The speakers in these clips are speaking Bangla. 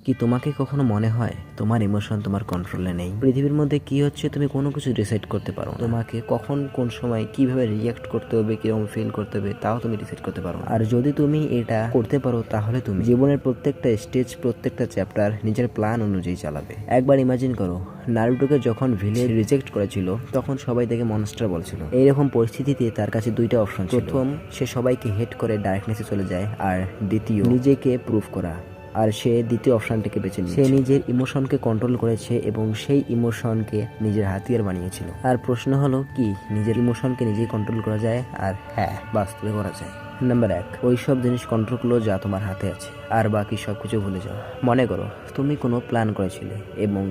কি তোমাকে কখনো মনে হয় তোমার ইমোশন তোমার কন্ট্রোলে নেই? পৃথিবীর মধ্যে কি হচ্ছে তুমি কোনো কিছু ডিসাইড করতে পারো না। তোমাকে কখন কোন সময় কিভাবে রিয়াক্ট করতে হবে, কিরকম ফিল করতে হবে তাও তুমি ডিসাইড করতে পারো না। আর যদি তুমি এটা করতে পারো তাহলে তুমি জীবনের প্রত্যেকটা স্টেজ, প্রত্যেকটা চ্যাপ্টার নিজের প্ল্যান অনুযায়ী চালাবে। একবার ইমাজিন করো, নারুটোকে যখন ভিলেজ রিজেক্ট করেছিল তখন সবাই দেখে মনস্টার বলছিল। এইরকম পরিস্থিতিতে তার কাছে দুইটা অপশন ছিল। প্রথম, সে সবাইকে হেট করে ডার্কনেসে চলে যায়, আর দ্বিতীয়, নিজেকে প্রুভ করা। আর সে দ্বিতীয় অপশনটাকে বেছে নিয়েছে। সে নিজের ইমোশনকে কন্ট্রোল করেছে এবং সেই ইমোশনকে নিজের হাতিয়ার বানিয়েছিল। আর প্রশ্ন হলো কি নিজের ইমোশনকে নিজেই কন্ট্রোল করা যায়? আর হ্যাঁ, বাস্তবে করা যায়। নাম্বার 1, ওই সব জিনিস কন্ট্রোল করলো যা তোমার হাতে আছে, আর বাকি সবকিছু ভুলে যাও। মনে করো তুমি কোনো প্ল্যান করেছিলে এবং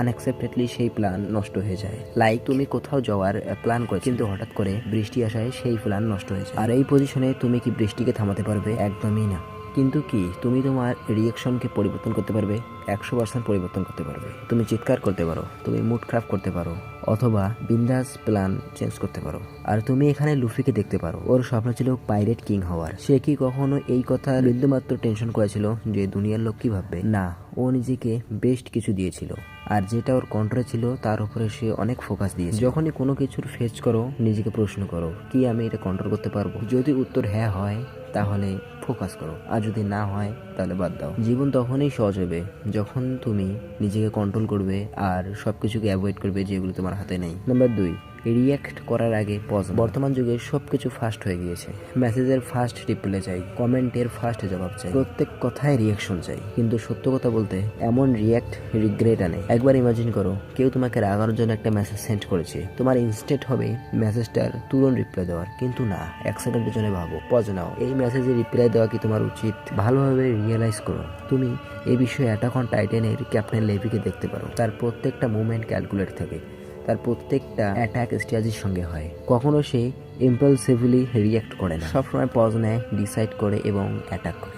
আনএক্সপেক্টেডলি সেই প্ল্যান নষ্ট হয়ে যায়। লাইক তুমি কোথাও যাওয়ার প্ল্যান করে কিন্তু হঠাৎ করে বৃষ্টি আসায় সেই প্ল্যান নষ্ট হয়ে যায়। আর এই পজিশনে তুমি কি বৃষ্টিকে থামাতে পারবে? একদমই না। কিন্তু কি তুমি তোমার রিয়াকশনকে পরিবর্তন করতে পারবে? 100% পরিবর্তন করতে পারবে। তুমি চিৎকার করতে পারো, তুমি মুড খারাপ করতে পারো, অথবা বিন্দাস প্ল্যান চেঞ্জ করতে পারো। আর তুমি এখানে লুফিকে দেখতে পারো। ওর স্বপ্ন ছিল পাইরেট কিং হওয়ার। সে কি কখনো এই কথা বিন্দুমাত্র টেনশন করেছিল যে দুনিয়ার লোক কি ভাববে? না, ও নিজেকে বেস্ট কিছু দিয়েছিল, আর যেটা ওর কন্ট্রোলে ছিল তার উপরে সে অনেক ফোকাস দিয়েছে। যখনই কোনো কিছুর ফেস করো, নিজেকে প্রশ্ন করো কি আমি এটা কন্ট্রোল করতে পারবো? যদি উত্তর হ্যাঁ হয় তাহলে ফোকাস করো, আর যদি না হয় তাহলে বাদ দাও। জীবন তখনই সহজ হবে যখন তুমি নিজেকে কন্ট্রোল করবে আর সবকিছুকে অ্যাভয়েড করবে যেগুলো তোমার হাতে নেই। নাম্বার 2, রিয়্যাক্ট করার আগে পজ। বর্তমান যুগে সবকিছু ফাস্ট হয়ে গিয়েছে। মেসেজের ফাস্ট রিপ্লাই চাই, কমেন্টের ফাস্ট জবাব চাই, প্রত্যেক কথায় রিয়াকশন চাই। কিন্তু সত্য কথা বলতে এমন রিয়্যাক্ট রিগ্রেট আনে। একবার ইমাজিন করো, কেউ তোমাকে রাগানোর জন্য একটা মেসেজ সেন্ড করেছে। তোমার ইনস্টেন্ট হবে মেসেজটার তুরন্ত রিপ্লাই দেওয়ার, কিন্তু না, 1 সেকেন্ডের জন্য ভাবো, পজ নাও। এই মেসেজে রিপ্লাই দেওয়া কি তোমার উচিত? ভালোভাবে রিয়েলাইজ করো। তুমি এই বিষয়ে অ্যাটাক অন টাইটানের ক্যাপ্টেন লেভিকে দেখতে পারো। তার প্রত্যেকটা মুভমেন্ট ক্যালকুলেট থাকে, তার প্রত্যেকটা অ্যাটাক স্ট্র্যাটেজির সঙ্গে হয়। কখনো সে ইম্পালসিভলি রিয়্যাক্ট করে না, সবসময় পজ নেয়, ডিসাইড করে এবং অ্যাটাক করে।